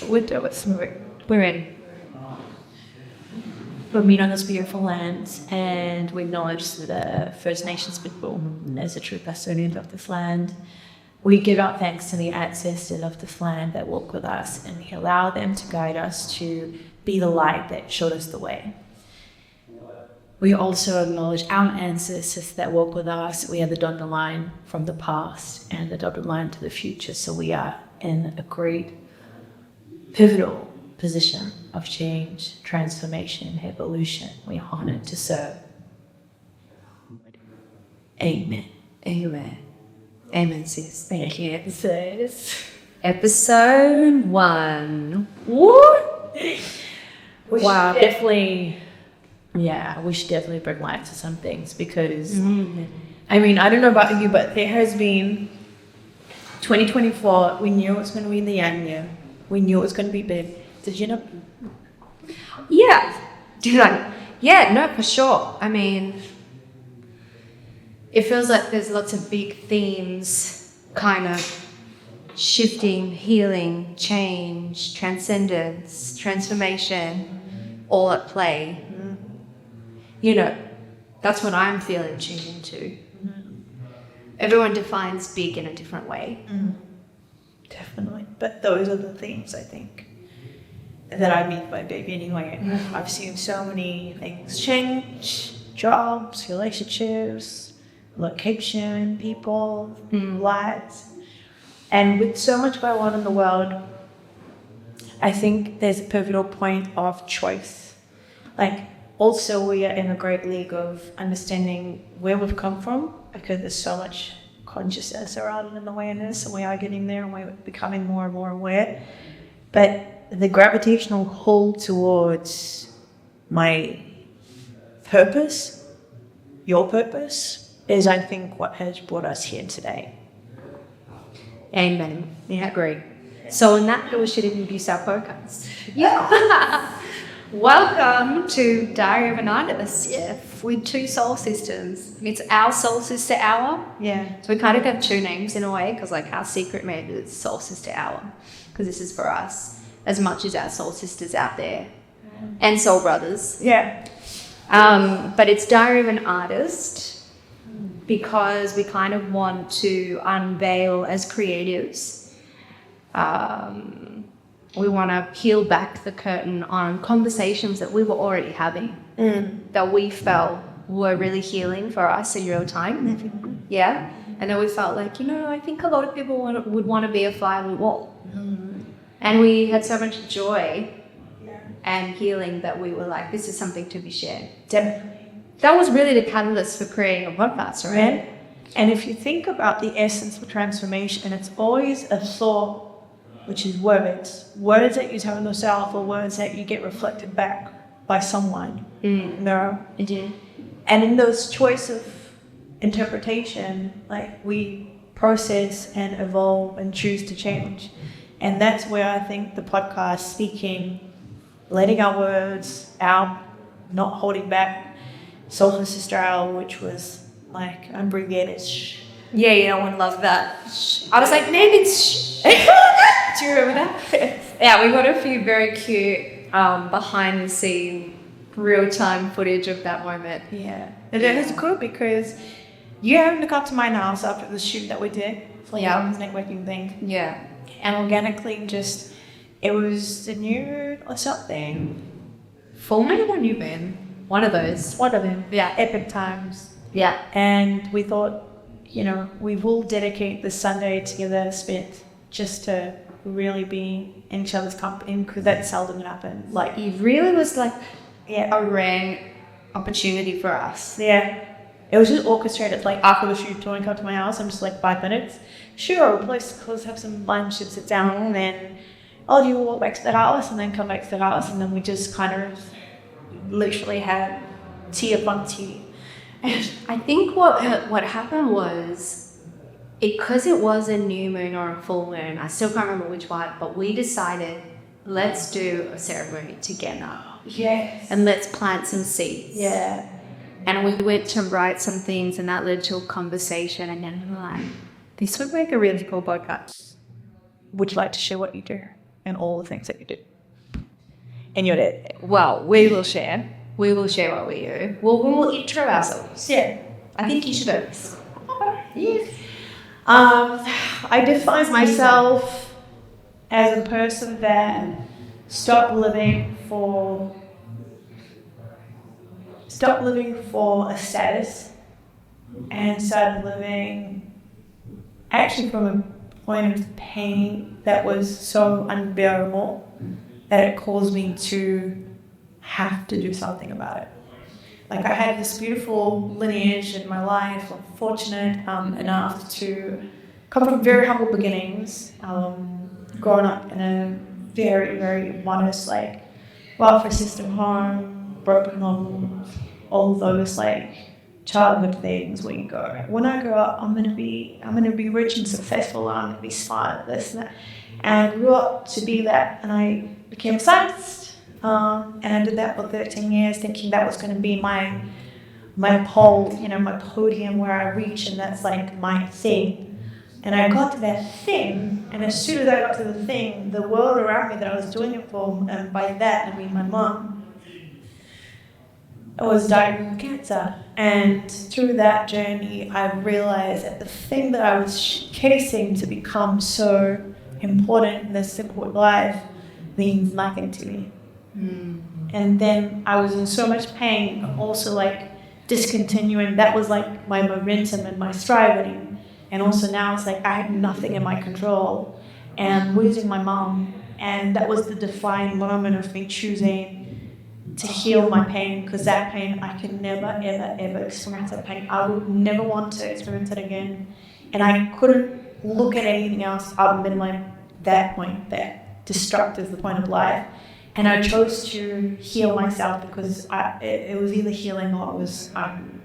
We're in. We're meet on this beautiful land, and we acknowledge the First Nations people as the true custodians of this land. We give our thanks to the ancestors of this land that walk with us, and we allow them to guide us to be the light that showed us the way. We also acknowledge our ancestors that walk with us. We are the dotted line from the past and the dotted line to the future, so we are in a great pivotal position of change, transformation, evolution. We are honored to serve. Amen. Amen. Amen, sis. Thank you, sis. Episode 1. What? Wow. We should definitely bring light to some things because, I mean, I don't know about you, but there has been 2024. We knew it was going to be the young year. We knew it was going to be big. Did you know? Yeah. Did I? Yeah, no, for sure. I mean, it feels like there's lots of big themes kind of shifting, healing, change, transcendence, transformation, all at play. You know, that's what I'm feeling tuned into. Everyone defines big in a different way. Definitely. But those are the themes, I think, that I mean by big anyway. I've seen so many things change, jobs, relationships, location, people, lives. And with so much going on in the world, I think there's a pivotal point of choice. Like, also we are in a great league of understanding where we've come from, because there's so much consciousness around and awareness, and we are getting there and we're becoming more and more aware. But the gravitational pull towards my purpose, your purpose, is I think what has brought us here today. Amen. Yeah, agree. So on that, we should introduce our podcast. Yeah. Welcome to Diary of an Artist, with 2 soul systems. It's our soul sister hour. Yeah. So we kind of have 2 names in a way, because like our secret method is soul sister hour, because this is for us as much as our soul sisters out there and soul brothers. Yeah. But it's Diary of an Artist because we kind of want to unveil as creatives. We want to peel back the curtain on conversations that we were already having, that we felt were really healing for us in real time. Yeah. And then we felt like, I think a lot of people would want to be a fly on the wall. And we had so much joy and healing that we were like, this is something to be shared. Definitely. That was really the catalyst for creating a podcast, right? And if you think about the essence of transformation, it's always a thought, which is words that you tell yourself or words that you get reflected back by someone. Mm-hmm. And in those choice of interpretation, like, we process and evolve and choose to change. And that's where I think the podcast, speaking, letting our words out, not holding back, soulful style, which was like abbreviated shh. Yeah, I love that. I was like, maybe it's shh. Do you remember that? Yeah, we got a few very cute behind the scene real-time footage of that moment. Yeah. And it was cool because you happened to come to my house after the shoot that we did for the networking thing. Yeah. And organically it was the new or something. Full moon or new moon? One of those. One of them. Yeah. Epic times. Yeah. And we thought, we will dedicate this Sunday together, spent just to really be in each other's company, because that seldom happens. Like, it really was like a rare opportunity for us. Yeah. It was just orchestrated. Like, after the shoot, do you want to come to my house? I'm just like, 5 minutes. Sure, let's have some lunch and sit down, and then you will walk back to the house and then come back to the house, and then we just kind of literally had tea upon tea. I think what happened was, because it was a new moon or a full moon, I still can't remember which one, but we decided, let's do a ceremony together. Yes. And let's plant some seeds. Yeah. And we went to write some things, and that led to a conversation, and then we were like, this would make a really cool podcast. Would you like to share what you do and all the things that you do in your day. Well, we will share. We will share what we do. Well, we will intro ourselves. Yeah. I think you should do this. Yes. I define myself as a person that stopped living for a status and started living actually from a point of pain that was so unbearable that it caused me to have to do something about it. Like, I had this beautiful lineage in my life. I'm fortunate enough to come from very humble beginnings, growing up in a very, very modest, like, welfare system home, broken homes, all those, like, childhood things where you go, when I grow up, I'm gonna be rich and successful, I'm gonna be smart, this and that. And I grew up to be that, and I became a scientist. And I did that for 13 years, thinking that was going to be my pole, my podium where I reach, and that's like my thing. And I got to that thing, and as soon as I got to the thing, the world around me that I was doing it for, and by that I mean my mom, was diagnosed with cancer. And through that journey, I realized that the thing that I was chasing to become so important in this simple life means nothing to me. And then I was in so much pain, also like discontinuing. That was like my momentum and my striving. And also now it's like I had nothing in my control. And losing my mom. And that was the defining moment of me choosing to heal my pain, because that pain, I could never, ever, ever experience that pain. I would never want to experience it again. And I couldn't look at anything else other than like that point, that destructive, the point of life. And I chose to heal myself because it was either healing or it was I'm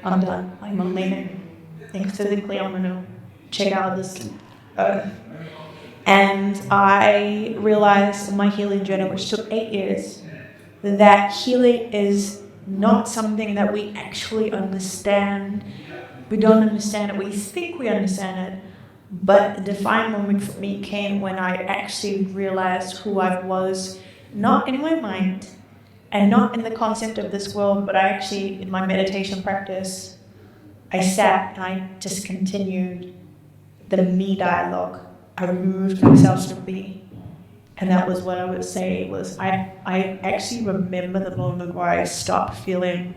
done. I'm leaving. I think physically I'm going to check out this earth. And I realized in my healing journey, which took 8 years, that healing is not something that we actually understand. We don't understand it. We think we understand it. But the defining moment for me came when I actually realized who I was, not in my mind and not in the concept of this world, but I actually, in my meditation practice, I sat and I just continued the me dialogue. I removed myself from me. And that was what I would say was, I actually remember the moment where I stopped feeling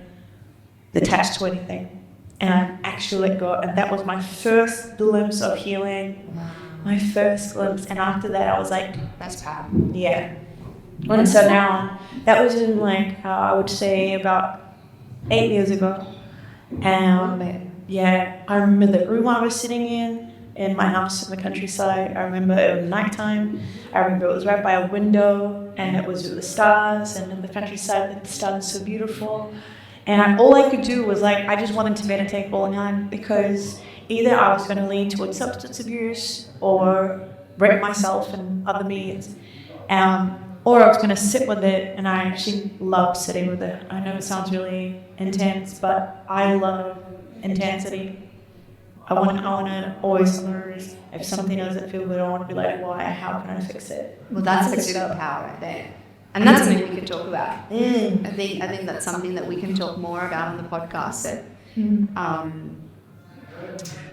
attached to anything. And I actually let go. And that was my first glimpse of healing, my first glimpse. And after that, I was like, That's bad. yeah. And so now, that was in like, I would say about 8 years ago. And yeah, I remember the room I was sitting in my house in the countryside. I remember it was nighttime. I remember it was right by a window, and it was with the stars, and in the countryside, the stars were so beautiful. And all I could do was like, I just wanted to meditate all night, because either I was going to lean towards substance abuse or break myself and other means. Or I was going to sit with it, and I actually love sitting with it. I know it sounds really intense, but I love intensity. I want to always learn. If something doesn't feel good, I want to be like, why? How can I fix it? Well, that's a superpower right there. And that's something we can talk about. I think that's something that we can talk more about on the podcast.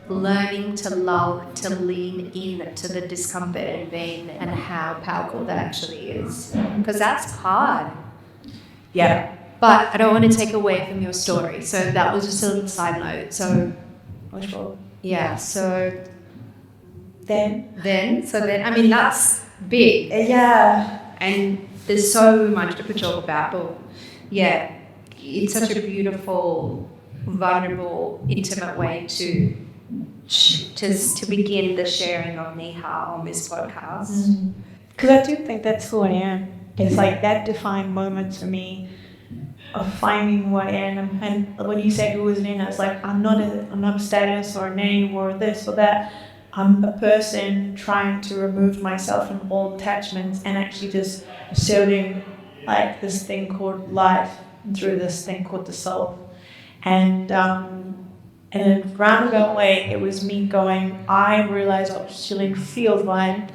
Learning to love, to lean in to the discomfort and pain, and how powerful that actually is. Because that's hard. Yeah. But I don't want to take away from your story. So that was just a little side note. So, yeah. So then, I mean, that's big. Yeah. And there's so much to talk about. But yeah, it's such a beautiful, vulnerable, intimate way to begin the sharing of Neha on this podcast. Because I do think that's who I am. It's like that defined moment for me of finding who I am. And when you say who is Neha, it's like I'm not a status or a name or this or that. I'm a person trying to remove myself from all attachments and actually just serving like this thing called life through this thing called the soul. And in a roundabout way, it was me going, I realized what healing feels like,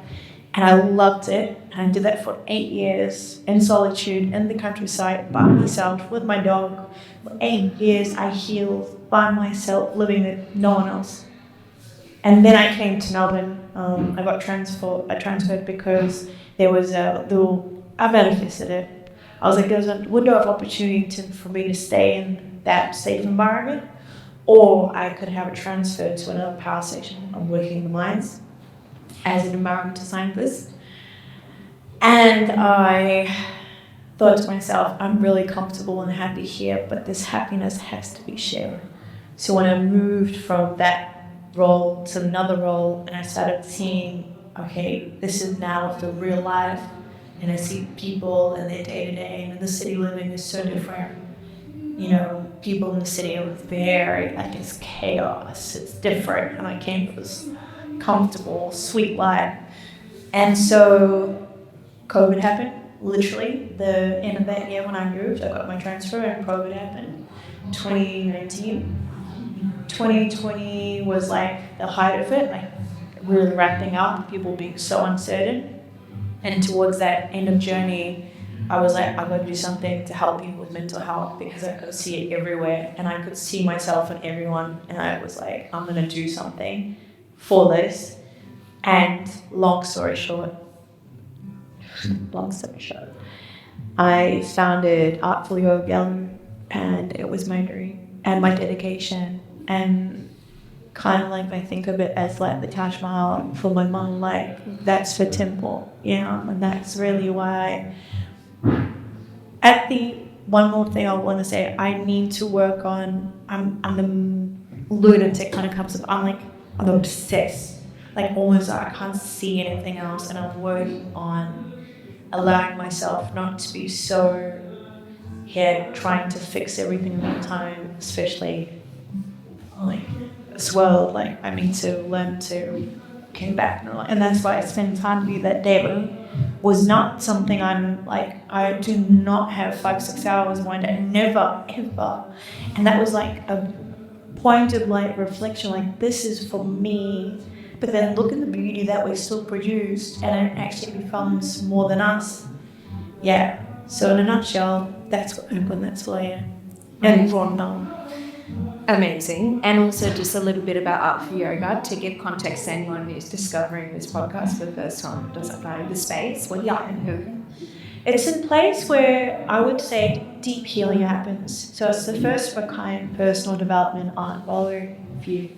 And I loved it. And I did that for 8 years in solitude in the countryside by myself with my dog. For 8 years I healed by myself, living with no one else. And then I came to Melbourne. I got transferred because there was a little, I manifested it. I was like, there was a window of opportunity for me to stay in that safe environment, or I could have a transfer to another power station. I'm working in the mines as an environmental scientist. And I thought to myself, I'm really comfortable and happy here, but this happiness has to be shared. So when I moved from that role to another role, and I started seeing, okay, this is now the real life, and I see people and their day-to-day, and the city living is so different. You know, people in the city are very, like, it's chaos, it's different, and I came for this comfortable, sweet life. And so COVID happened, literally, the end of that year when I moved, I got my transfer, and COVID happened, 2019. 2020 was like the height of it, like really wrapping up, people being so uncertain. And towards that end of journey, I was like, I'm going to do something to help people with mental health, because I could see it everywhere and I could see myself in everyone. And I was like, I'm going to do something for this. And long story short, I founded Artful Yoga Gallery, and it was my dream and my dedication. And kind of like I think of it as like the Taj Mahal for my mom, like that's the temple, you know, and that's really why. One more thing I want to say, I need to work on. I'm the lunatic kind of comes up. I'm obsessed, like almost I can't see anything else, and I'm working on allowing myself not to be so here trying to fix everything all the time, especially like this world. Like I need to learn to come back, and that's why I spend time with you that day. But was not something I'm like, I do not have 5-6 hours one day, never ever. And that was like a point of like reflection, like this is for me. But then look at the beauty that we still produced, and it actually becomes more than us. Yeah. So in a nutshell, that's what I'm, that's what I am. And from now. Amazing. And also just a little bit about Artful Yoga to give context to anyone who's discovering this podcast for the first time, doesn't know the space. What It's a place where I would say deep healing happens. So it's the first of a kind personal development art gallery.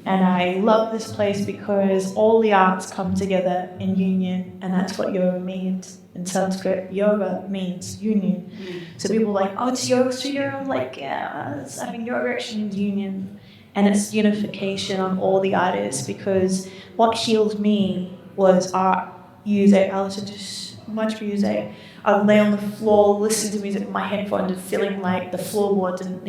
And I love this place because all the arts come together in union, and that's what yoga means. In Sanskrit, yoga means union. So people are like, oh, it's yoga studio. I'm like, yeah, yoga actually means union. And it's unification on all the artists, because what healed me was art, music. I listened to so much music. I would lay on the floor, listen to music with my headphones, and feeling like the floorboards and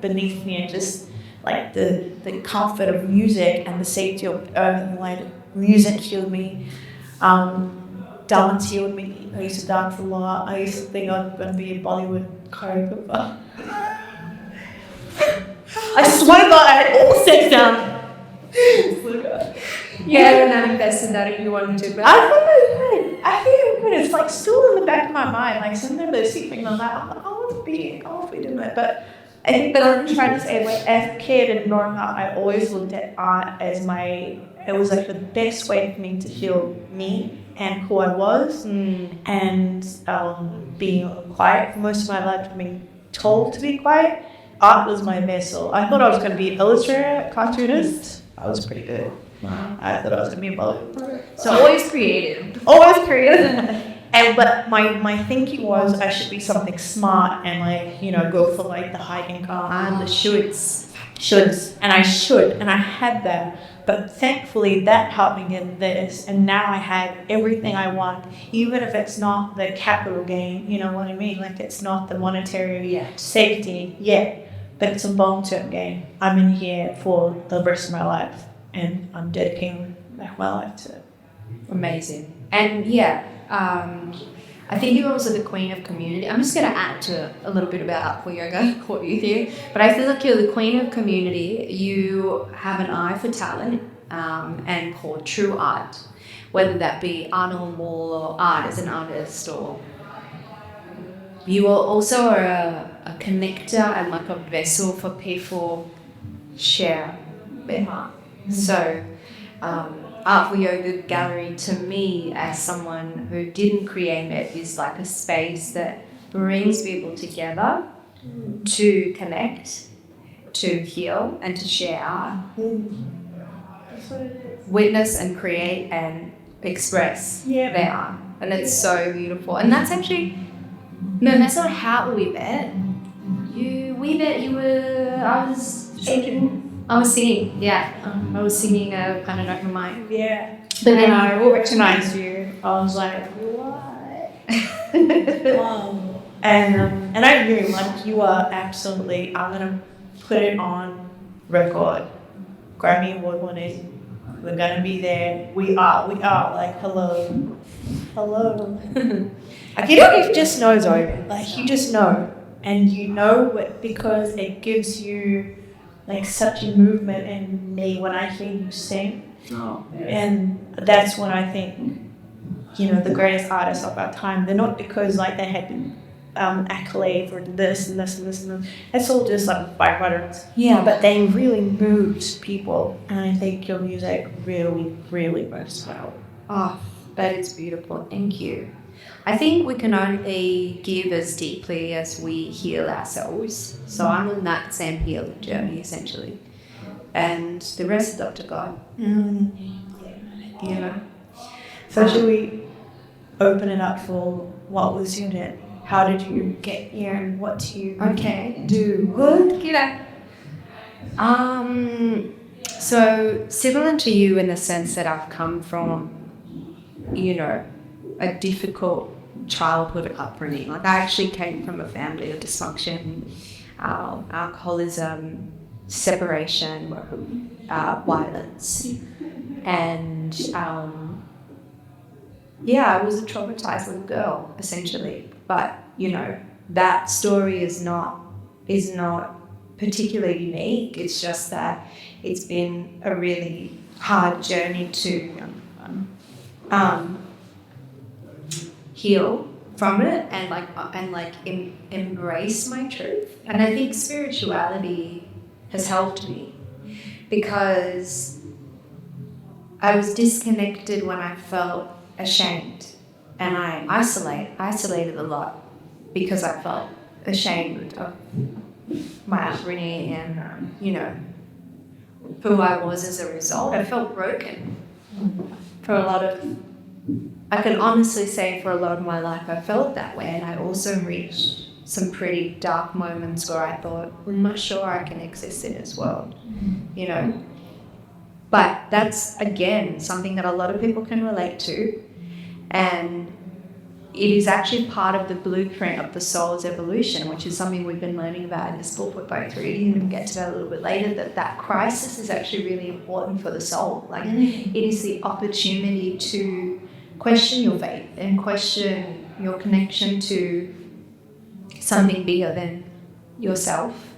beneath me, and just like the comfort of music and the safety of earth and light. Music healed me. Dance healed me. I used to dance a lot. I used to think I was going to be a Bollywood choreographer. I swear to God, I had all set down. Yeah, I manifested that if you wanted to. But I think it would. It's like still in the back of my mind. Like sometimes I see things like that. I want to be doing it. But I think that I'm trying to say, like, as a kid and growing up, I always looked at art as it was like the best way for me to feel me and who I was, and being quiet for most of my life, being told to be quiet. Art was my vessel. I thought I was going to be an illustrator, cartoonist. I was pretty good. I thought I was going to be a Bollywood. So always creative. Always creative. But my thinking was I should be something smart and go for like the high income, the shoulds, and I had that. But thankfully that helped me get this, and now I have everything I want, even if it's not the capital gain. You know what I mean? Like it's not the monetary safety yet, but it's a long-term gain. I'm in here for the rest of my life, and I'm dedicating my life to it. Amazing. And I think you're also the queen of community. I'm just going to add to a little bit about Artful Yoga, what you do. But I feel like you're the queen of community. You have an eye for talent and for true art, whether that be art on wall or art as an artist, or you are also a connector and like a vessel for people share their heart. So Artful Yoga Gallery, to me, as someone who didn't create it, is like a space that brings people together to connect, to heal, and to share art. Witness and create and express their art. And it's so beautiful. And that's actually, no, that's not how we met. I was singing, I was singing a kind of note in mind. Yeah. But then I recognized you. I was like, what? And I knew, like, you are absolutely, I'm going to put it on record. Grammy Award winners. We're going to be there. We are, like, hello. Like, you don't even just know, Zoe. Like, you just know. And you know it because it gives you, like, such a movement in me when I hear you sing. Oh. And that's when I think, you know, the greatest artists of our time, they're not because, like, they had acclaimed or this and this and this and this. It's all just like byproducts. Yeah. But they really moved people, and I think your music really, really moves well. Oh, that is beautiful. Thank you. I think we can only give as deeply as we heal ourselves. So I'm on that same healing journey, essentially. And the rest is up to God. You know? So should we open it up for what was in it? How did you get here and what do you do? Good. G'day. So similar to you in the sense that I've come from, you know, a difficult childhood upbringing. Like, I actually came from a family of dysfunction, alcoholism, separation, violence, and I was a traumatized little girl, essentially. But, you know, that story is not particularly unique. It's just that it's been a really hard journey to heal from it and embrace my truth. And I think spirituality has helped me because I was disconnected when I felt ashamed, and I isolated a lot because I felt ashamed of my upbringing and you know, who I was as a result. I felt broken I can honestly say for a lot of my life I felt that way, and I also reached some pretty dark moments where I thought, I'm not sure I can exist in this world, you know. But that's, again, something that a lot of people can relate to, and it is actually part of the blueprint of the soul's evolution, which is something we've been learning about in this book we're both reading, and we'll get to that a little bit later, that crisis is actually really important for the soul. Like, it is the opportunity to question your faith and question your connection to something bigger than yourself.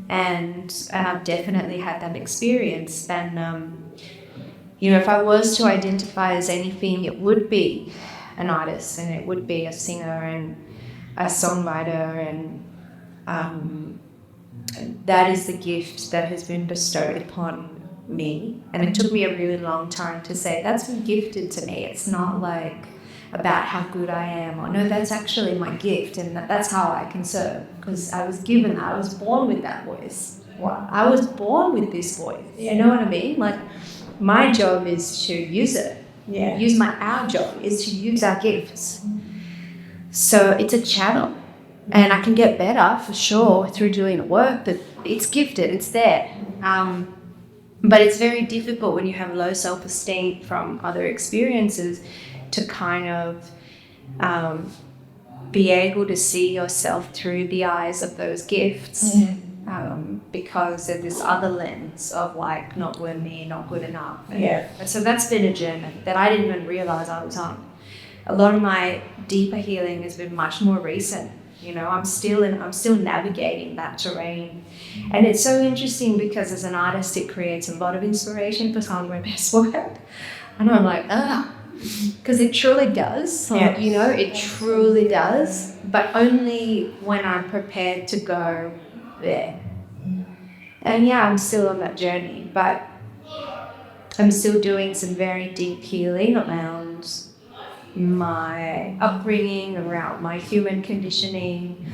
And I've definitely had that experience. And, you know, if I was to identify as anything, it would be an artist, and it would be a singer and a songwriter, and that is the gift that has been bestowed upon me. And it took me a really long time to say that's been gifted to me. It's not like about how good I am, or no, that's actually my gift, and that's how I can serve, because I was given that. I was born with that voice. Well, I was born with this voice. You know what I mean? Like, my job is to use it. Yeah. Our job is to use our gifts. So it's a channel, and I can get better for sure through doing the work, but it's gifted, it's there. But it's very difficult when you have low self-esteem from other experiences to kind of be able to see yourself through the eyes of those gifts. Because there's this other lens of like not worthy, not good enough. And so that's been a journey that I didn't even realize I was on. A lot of my deeper healing has been much more recent. You know, I'm still navigating that terrain. And it's so interesting because as an artist, it creates a lot of inspiration for some of my best work. And I'm like, Because it truly does. Yes. You know, it truly does. But only when I'm prepared to go there. And yeah, I'm still on that journey, but I'm still doing some very deep healing around my upbringing, around my human conditioning,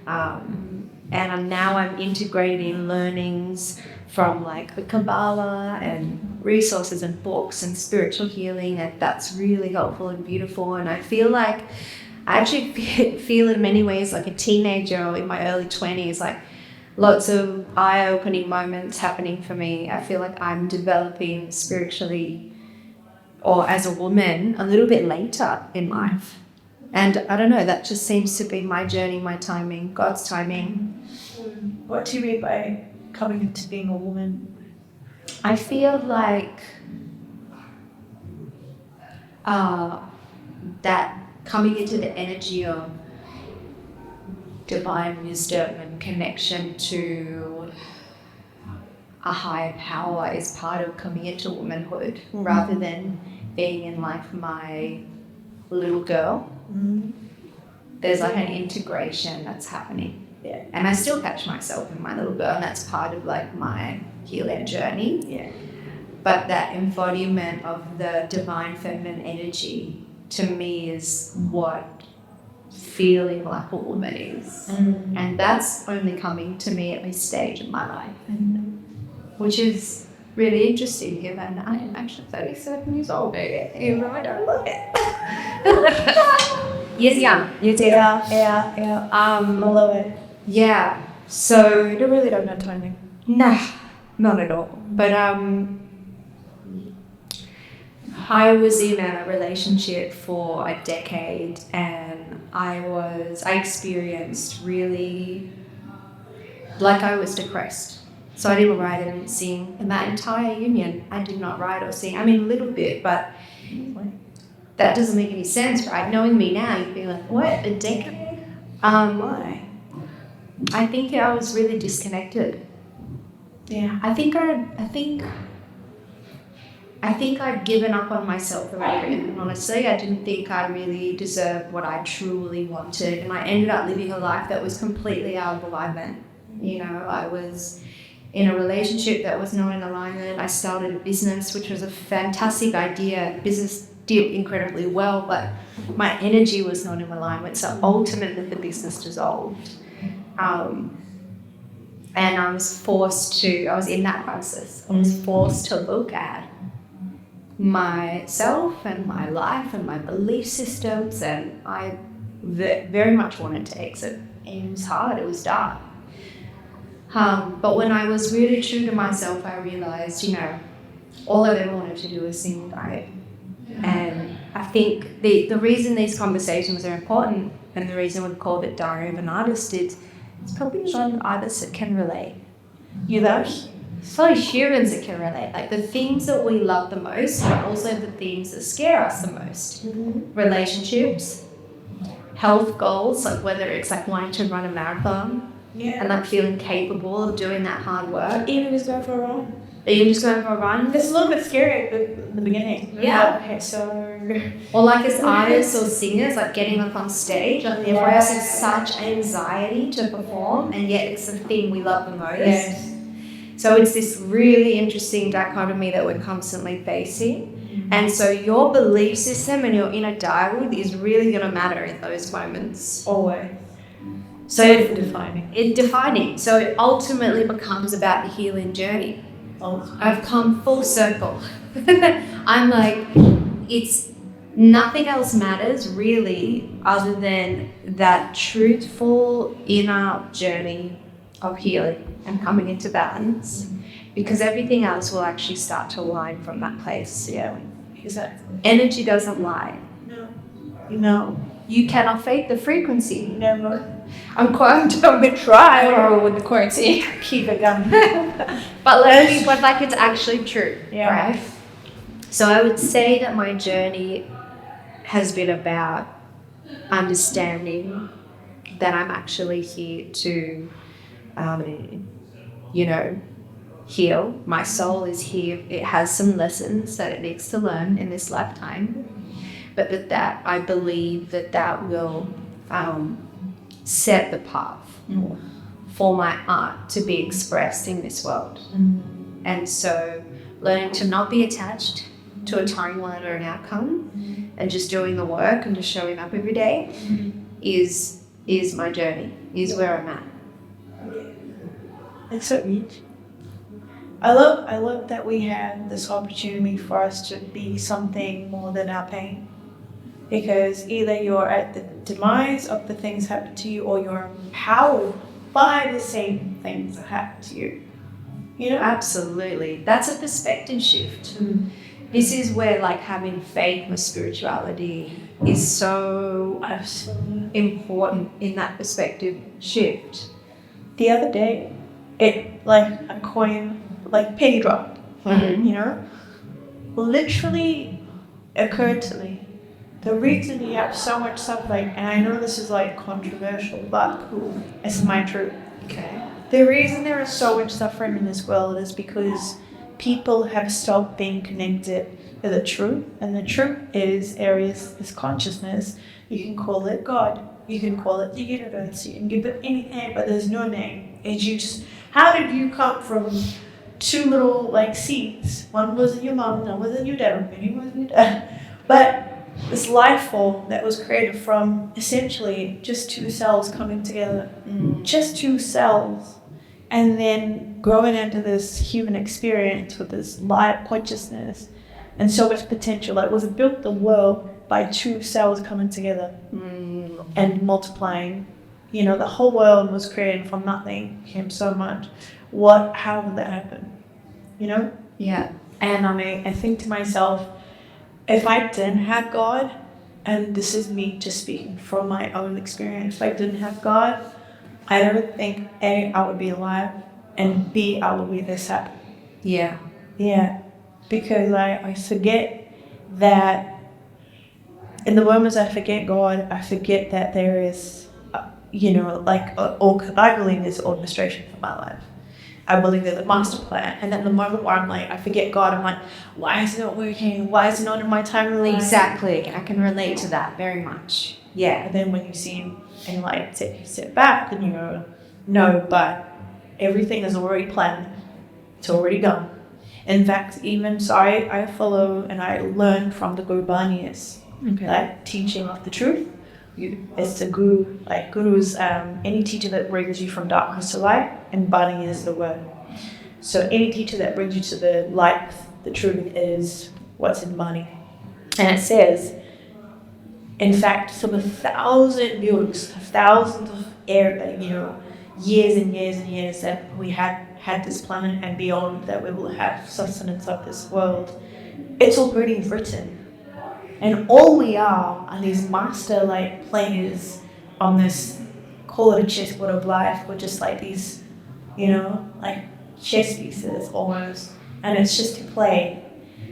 and I'm integrating learnings from like the Kabbalah and resources and books and spiritual healing, and that's really helpful and beautiful. And I feel like I actually feel in many ways like a teenager in my early 20s, like lots of eye-opening moments happening for me. I feel like I'm developing spiritually or as a woman a little bit later in life. And I don't know, that just seems to be my journey, my timing, God's timing. What do you mean by coming into being a woman? I feel like that coming into the energy of divine wisdom and connection to a higher power is part of coming into womanhood, rather than being in like my little girl. There's like an integration that's happening. Yeah. And I still catch myself in my little girl, and that's part of like my healing journey. Yeah. But that embodiment of the divine feminine energy to me is what feeling like a woman is. And that's only coming to me at this stage of my life, which is really interesting given I am actually 37 years old. Even though I don't look it. Yes, young. Yeah. I love it. Yeah. So You really don't know timing. nah, not at all. But I was in a relationship for a decade, and I experienced really like I was depressed. So I didn't write, I didn't sing. In that entire union, I did not write or sing. I mean, a little bit, but that doesn't make any sense, right? Knowing me now, you'd be like, what, a decade? Why? I think I was really disconnected. Yeah. I think I'd given up on myself already, and honestly, I didn't think I really deserved what I truly wanted, and I ended up living a life that was completely out of alignment. You know, I was in a relationship that was not in alignment. I started a business, which was a fantastic idea. Business did incredibly well, but my energy was not in alignment, so ultimately the business dissolved. And I was in that crisis. I was forced to look at myself and my life and my belief systems, and I very much wanted to exit. It was hard, it was dark. But when I was really true to myself, I realized, you know, all I ever wanted to do was sing and write. And I think the reason these conversations are important, and the reason we've called it Diary of an Artist, is it's probably not artists that can relate. You know? It's probably humans that can relate. Like the things that we love the most, but also the things that scare us the most. Relationships, health goals, like whether it's like wanting to run a marathon and like feeling capable of doing that hard work. Even just going for a run. Even just going for a run. It's a little bit scary at the beginning. Yeah. Okay, so... Or like as artists or singers, like getting up on stage, like there is such anxiety to perform, and yet it's the thing we love the most. Yes. So it's this really interesting dichotomy that we're constantly facing. And so your belief system and your inner dialogue is really going to matter in those moments. Always. So Defining. defining. So it ultimately becomes about the healing journey. I've come full circle. I'm like, it's nothing else matters really other than that truthful inner journey of healing and coming into balance, because everything else will actually start to align from that place. Yeah, exactly. Energy doesn't lie. No. You cannot fake the frequency. Never. I'm quite try with the currency. Keep it going. But like it's actually true. Yeah. Right? So I would say that my journey has been about understanding that I'm actually here to heal. My soul is here. It has some lessons that it needs to learn in this lifetime. but that I believe that will set the path for my art to be expressed in this world. And so learning to not be attached to a timeline or an outcome and just doing the work and just showing up every day is my journey, is where I'm at. It's so neat. I love that we have this opportunity for us to be something more than our pain. Because either you're at the demise of the things that happen to you, or you're empowered by the same things that happen to you. You know? Absolutely. That's a perspective shift. This is where like having faith with spirituality is so important in that perspective shift. The other day, it like a coin, like penny drop, you know, literally occurred to me. The reason we have so much suffering, and I know this is like controversial, but it's my truth. Okay. The reason there is so much suffering in this world is because people have stopped being connected to the truth, and the truth is consciousness. You can call it God, you can call it the universe, you can give it any name, but there's no name. It's just, how did you come from two little like seeds? One was in your mom, one was in your dad, maybe one was in your dad. But this life form that was created from essentially just two cells coming together, just two cells, and then growing into this human experience with this light consciousness and so much potential. Like, was it built the world by two cells coming together and multiplying? You know, the whole world was created from nothing, came so much. How would that happen? You know? Yeah. And I think to myself, if I didn't have God, and this is me just speaking from my own experience, if I didn't have God, I don't think A, I would be alive, and B, I would be this happy. Yeah. Yeah. Because I forget that in the moments I forget God, I forget that there is, I believe there's orchestration for my life. I believe there's a master plan. And then the moment where I'm like, I forget God, I'm like, why is it not working? Why is it not in my timeline? Exactly. I can relate to that very much. Yeah. And then when you see him and like take a step back and you go, no, but everything is already planned. It's already done. In fact, even so I follow and I learn from the Guru Banias, like teaching of the truth. It's the guru, like gurus, any teacher that brings you from darkness to light, and Bani is the word. So any teacher that brings you to the light, the truth is what's in Bani. And it says, in fact, for the 1,000 buildings, thousands of years and years and years that we had this planet and beyond, that we will have sustenance of this world, it's already written. And all we are these master like players on this, call it a chessboard of life, or just like these, like chess pieces almost. And it's just to play.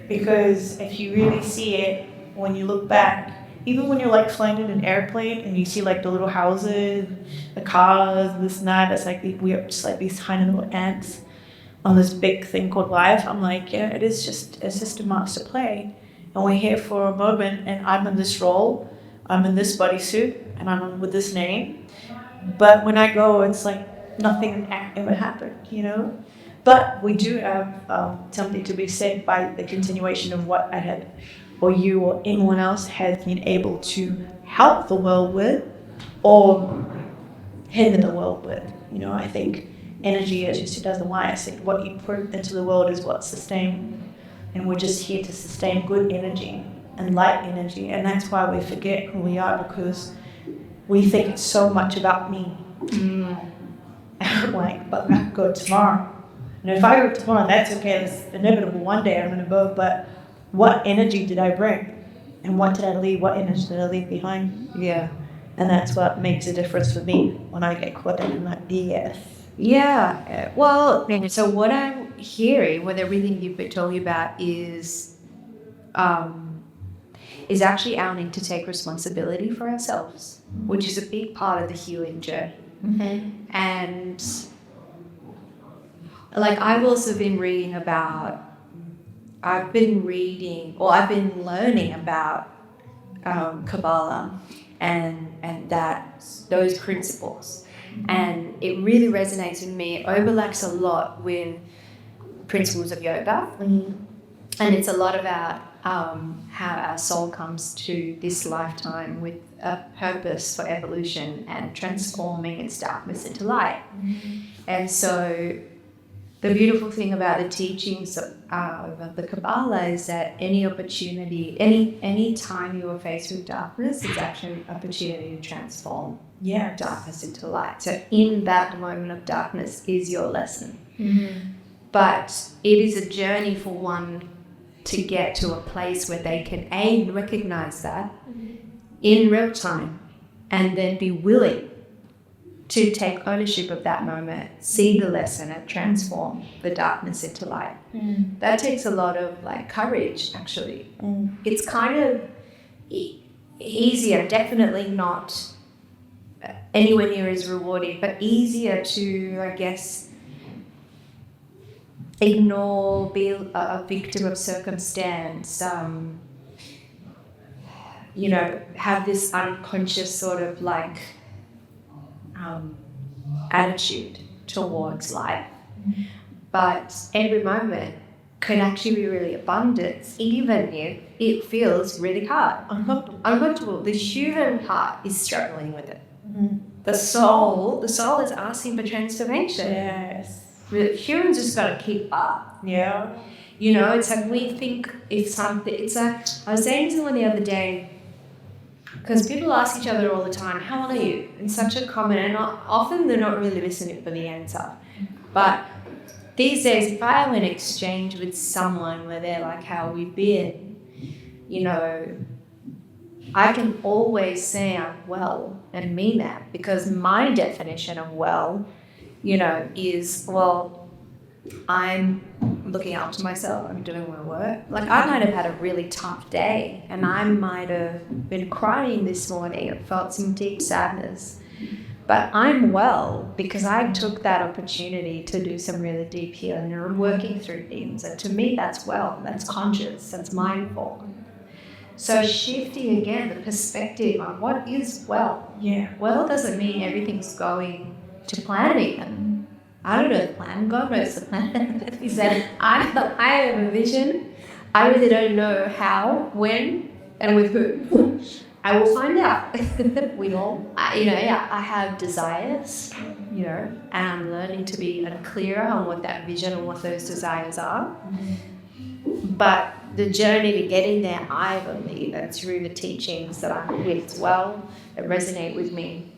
Because if you really see it, when you look back, even when you're like flying in an airplane and you see like the little houses, the cars, this and that, it's like we're just like these tiny little ants on this big thing called life. I'm like, yeah, it's just a master play. And we're here for a moment, and I'm in this role, I'm in this bodysuit, and I'm with this name. But when I go, it's like nothing ever happened, But we do have something to be said by the continuation of what I had, or you or anyone else has been able to help the world with, or hinder the world with. I think energy is just 2,000 why. I think what you put into the world is what sustains. And we're just here to sustain good energy and light energy. And that's why we forget who we are, because we think it's so much about me. Like, but I can go tomorrow. And if I go tomorrow, that's okay. It's inevitable. One day I'm going to go. But what energy did I bring? And what did I leave? What energy did I leave behind? Yeah. And that's what makes a difference for me when I get caught up in that BS. Yeah. Well, so what I'm hearing, what everything you've been talking about is actually our need to take responsibility for ourselves, which is a big part of the healing journey. And like I've also been reading about, I've been learning about Kabbalah and that those principles, and it really resonates with me. It overlaps a lot with principles of yoga, and it's a lot about how our soul comes to this lifetime with a purpose for evolution and transforming its darkness into light. And so the beautiful thing about the teachings of the Kabbalah is that any opportunity, any time you are faced with darkness, is actually an opportunity to transform darkness into light. So in that moment of darkness is your lesson. But it is a journey for one to get to a place where they can recognize that in real time, and then be willing to take ownership of that moment, see the lesson, and transform the darkness into light. That takes a lot of courage, actually. It's kind of easier, definitely not anywhere near as rewarding, but easier to, I guess, ignore, be a victim of circumstance, have this unconscious sort of attitude towards life. But every moment can actually be really abundant, even if it feels really hard, uncomfortable. The human heart is struggling with it. The soul is asking for transformation. Yes. Humans just got to keep up. Yeah. It's like we think it's something. It's like I was saying to someone the other day, because people ask each other all the time, "How old are you?" It's such a common, and often they're not really listening for the answer. But these days, if I have an exchange with someone where they're like, "How have we been?" I can always say I'm well and mean that, because my definition of well, is, well, I'm looking after myself, I'm doing my work. I might have had a really tough day, and I might have been crying this morning, I felt some deep sadness. But I'm well because I took that opportunity to do some really deep healing and working through things. And to me, that's well, that's conscious, that's mindful. So shifting again the perspective on what is well. Yeah. Well doesn't mean everything's going to plan even. I don't know the plan. God knows the plan. He said, I have a vision. I really don't know how, when, and with who. I will find out. We all, I have desires, and I'm learning to be clearer on what that vision and what those desires are. But the journey to getting there, I believe, and through the teachings that I'm with as well, that resonate with me,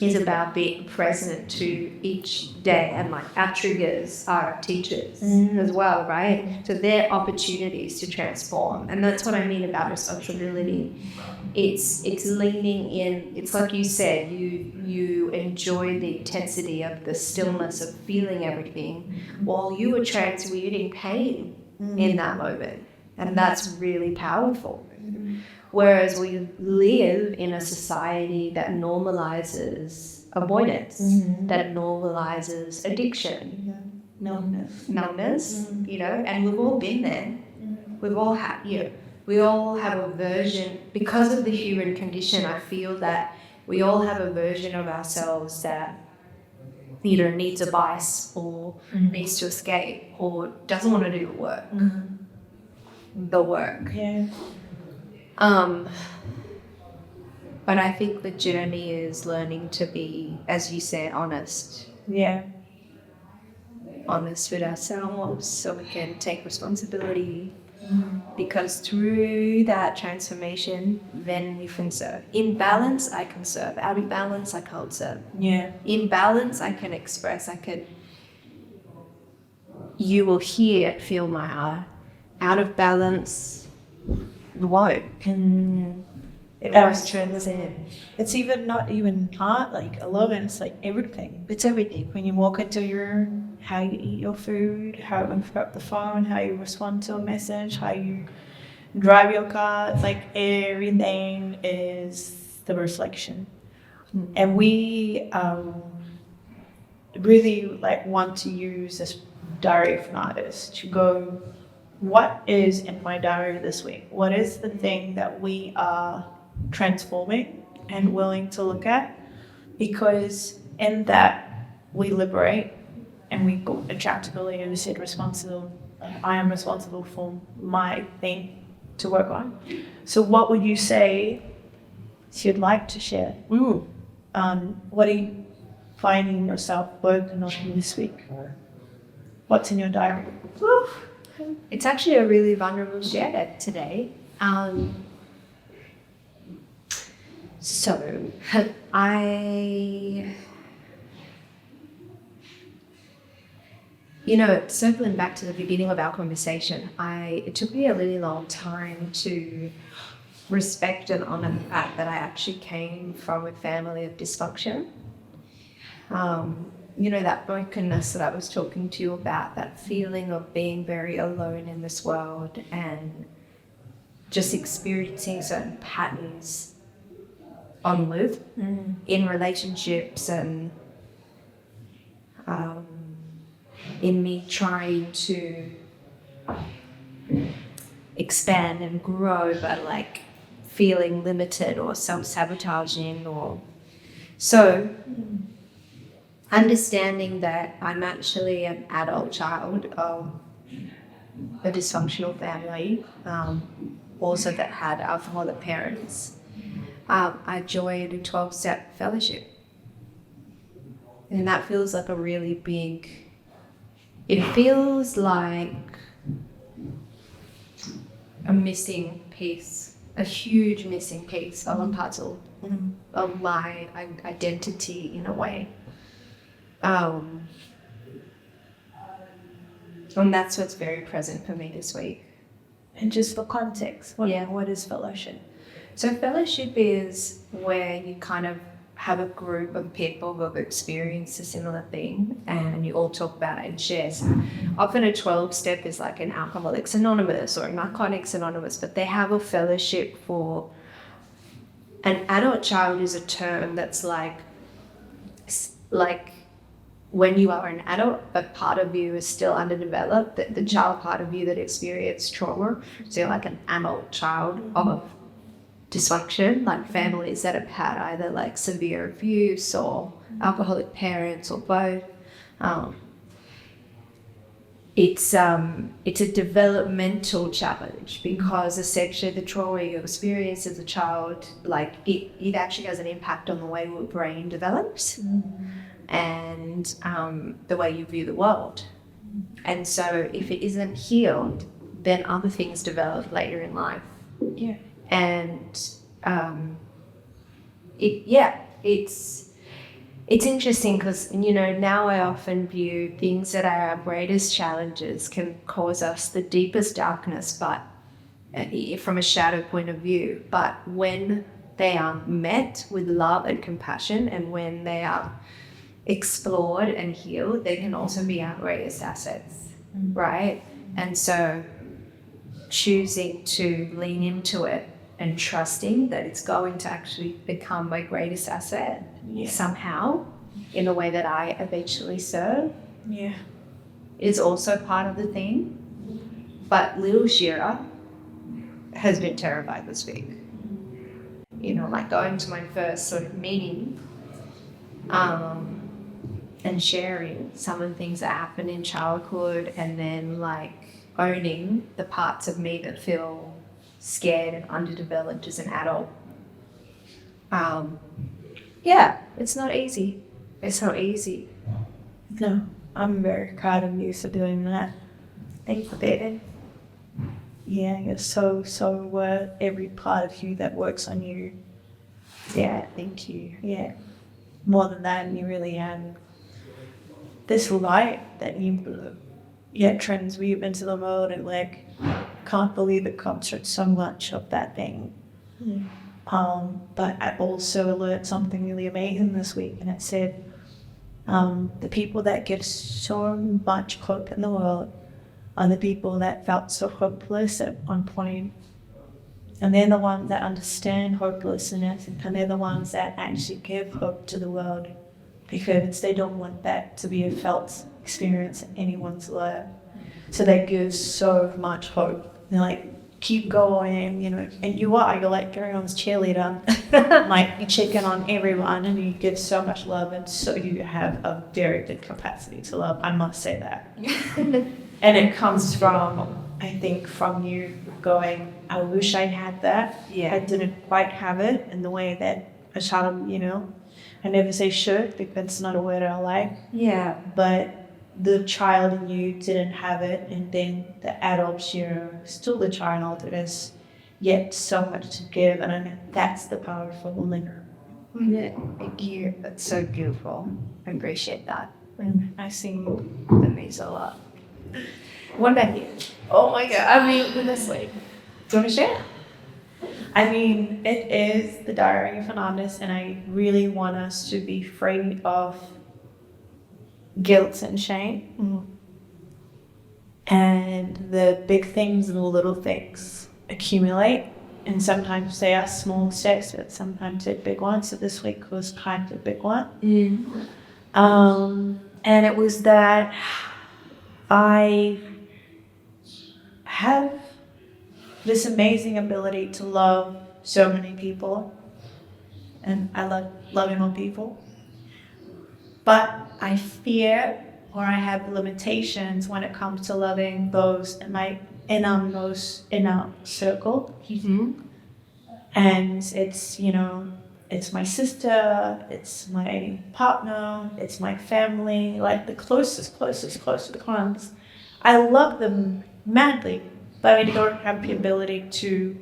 is about being present to each day. And our triggers are our teachers as well, right? So they're opportunities to transform. And that's what I mean about responsibility. It's leaning in. It's like you said, you enjoy the intensity of the stillness of feeling everything while you are transmuting pain in that moment. And that's really powerful. Whereas we live in a society that normalizes avoidance, that normalizes addiction, numbness, and we've all been there. We've all had, we all have a version, because of the human condition. I feel that we all have a version of ourselves that either needs a vice or needs to escape or doesn't want to do the work. Yeah. But I think the journey is learning to be, as you said, honest. Yeah. Honest with ourselves so we can take responsibility. Because through that transformation, then we can serve. In balance, I can serve. Out of balance, I can't serve. Yeah. In balance, I can express. You will hear, feel my heart. Out of balance, you won't. That's true. It's even not even heart, a lot, and it's everything. It's everything. When you walk into your room, how you eat your food, how you pick up the phone, how you respond to a message, how you drive your car, everything is the reflection. And we really want to use this diary of an artist to go what is in my diary this week? What is the thing that we are transforming and willing to look at? Because in that we liberate and we go accountability, and we said responsible. I am responsible for my thing to work on. So what would you say you'd like to share? What are you finding yourself working on this week? What's in your diary? It's actually a really vulnerable share today. So circling back to the beginning of our conversation, it took me a really long time to respect and honor the fact that I actually came from a family of dysfunction. That brokenness that I was talking to you about, that feeling of being very alone in this world and just experiencing certain patterns on loop in relationships and in me trying to expand and grow, but like feeling limited or self-sabotaging understanding that I'm actually an adult child of a dysfunctional family, also that had alcoholic parents. I joined a 12-step fellowship. And that feels like it feels like a missing piece, a huge missing piece of a puzzle of my identity in a way. And that's what's very present for me this week. And just for context, what is fellowship? So fellowship is where you kind of have a group of people who have experienced a similar thing and you all talk about it and share. So often a 12-step is like an Alcoholics Anonymous or a Narcotics Anonymous, but they have a fellowship for an adult child is a term that's like when you are an adult, but part of you is still underdeveloped, the child part of you that experienced trauma. So you're like an adult child of dysfunction, like families that have had either like severe abuse or alcoholic parents or both. It's a developmental challenge because essentially the trauma you experience as a child, like it actually has an impact on the way your brain develops and the way you view the world. And so if it isn't healed, then other things develop later in life. Yeah. And it's interesting because, now I often view things that are our greatest challenges can cause us the deepest darkness, but from a shadow point of view. But when they are met with love and compassion and when they are explored and healed, they can also be our greatest assets, right? And so choosing to lean into it and trusting that it's going to actually become my greatest asset somehow in the way that I eventually serve is also part of the thing. But little Shira has been terrified this week. Like going to my first sort of meeting and sharing some of the things that happened in childhood and then like owning the parts of me that feel scared and underdeveloped as an adult. It's not easy. No, I'm very proud of you for doing that. Thank you, baby. Yeah, you're so every part of you that works on you. Yeah, thank you. Yeah, more than that, you really this light that you transweave into the world, and like can't believe it comes from so much of that thing. But I also learned something really amazing this week, and it said the people that give so much hope in the world are the people that felt so hopeless at one point, and they're the ones that understand hopelessness, and they're the ones that actually give hope to the world because they don't want that to be a felt experience in anyone's life. So they give so much hope. They're like, keep going, and you're like everyone's cheerleader. Like you check in on everyone and you give so much love, and so you have a very good capacity to love. I must say that. And it comes from, I think, from you going, I wish I had that. Yeah. I didn't quite have it in the way that a child, I never say should, because that's not a word I like. Yeah. But the child in you didn't have it, and then the adult Shira, still the child, that has yet so much to give, and I mean, that's the powerful woman. Yeah. Thank you. That's so beautiful. I appreciate that. I sing. That means a lot. What about you? Oh my God. I mean, honestly. Do you want to share? I mean, it is the diary of an artist, and I really want us to be free of guilt and shame. And the big things and the little things accumulate, and sometimes they are small steps, but sometimes they're big ones. So this week was kind of a big one. And it was that I have this amazing ability to love so many people, and I love loving on people, but I fear, or I have limitations when it comes to loving those in my most inner circle. And it's my sister, it's my partner, it's my family, like the closest ones. I love them madly, but I don't have the ability to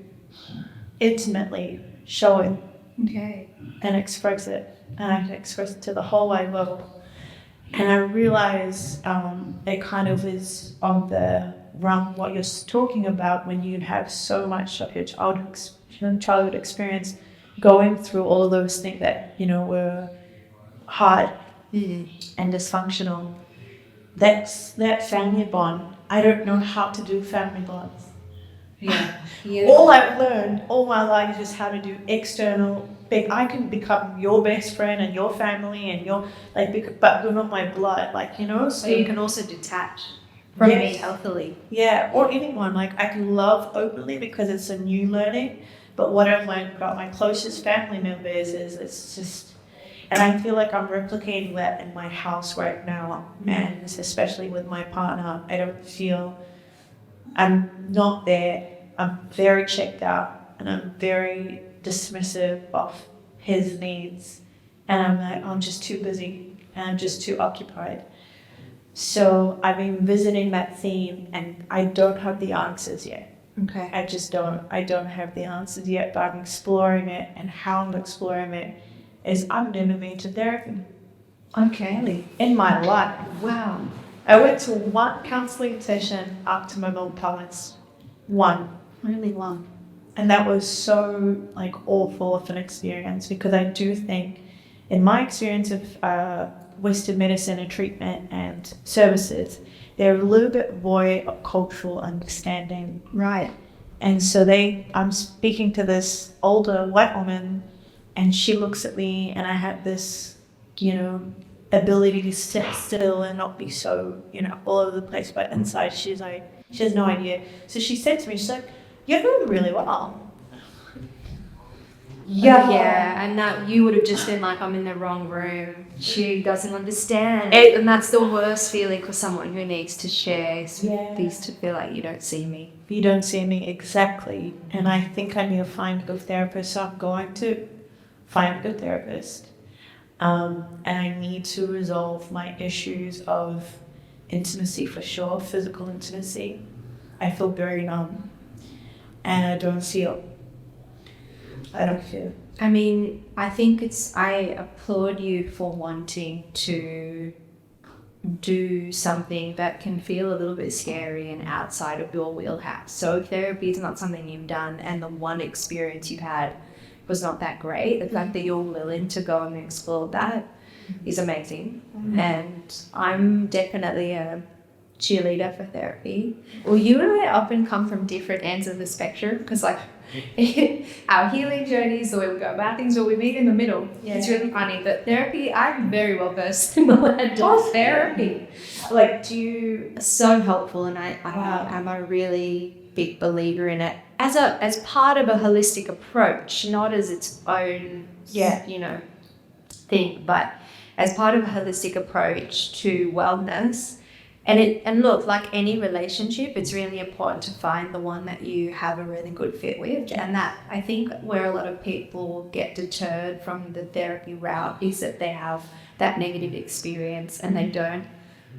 intimately show it. Okay. And express it. And I can express it to the whole wide world. And I realize it kind of is on the realm what you're talking about, when you have so much of your childhood experience going through all of those things that, were hard and dysfunctional. That's that family bond. I don't know how to do family bonds. Yeah. All I've learned all my life is how to do external. I can become your best friend and your family and your but you're not my blood, So you can also detach from me healthily. Yeah, or anyone. I can love openly because it's a new learning. But what I've learned about my closest family members is it's just, and I feel like I'm replicating that in my house right now, and especially with my partner. I don't feel, I'm not there. I'm very checked out, and I'm very dismissive of his needs, and I'm like, I'm just too busy and I'm just too occupied. So I've been visiting that theme, and I don't have the answers yet. Okay. I just don't. I don't have the answers yet, but I'm exploring it, and how I'm exploring it is I've never been to therapy. Okay. In my life. Wow. I went to one counseling session after my mom passed. One. Really long. And that was so awful of an experience, because I do think, in my experience of Western medicine and treatment and services, they're a little bit void of cultural understanding. Right. And so I'm speaking to this older white woman, and she looks at me, and I have this, ability to sit still and not be so, all over the place. But inside, she has no idea. So she said to me, she's like, "You're doing really well." Yeah, and that you would have just been like, I'm in the wrong room. She doesn't understand. And that's the worst feeling for someone who needs to share these, to feel like you don't see me. You don't see me, exactly. And I think I need to find a good therapist, so I'm going to find a good therapist. And I need to resolve my issues of intimacy, for sure, physical intimacy. I feel very numb, and I don't feel. I mean, I think I applaud you for wanting to do something that can feel a little bit scary and outside of your wheelhouse. So therapy is not something you've done, and the one experience you've had was not that great. The fact that you're willing to go and explore that is amazing. And I'm definitely a cheerleader for therapy. Well, you and I often come from different ends of the spectrum, because our healing journeys, the way we go about things, or we meet in the middle. Yeah. It's really funny. But therapy, I'm very well versed in the land of therapy. Like, do you? So helpful, and I Wow. am a really big believer in it as part of a holistic approach, not as its own thing, but as part of a holistic approach to wellness. And look, like any relationship, it's really important to find the one that you have a really good fit with. And that, I think, where a lot of people get deterred from the therapy route is that they have that negative experience and they don't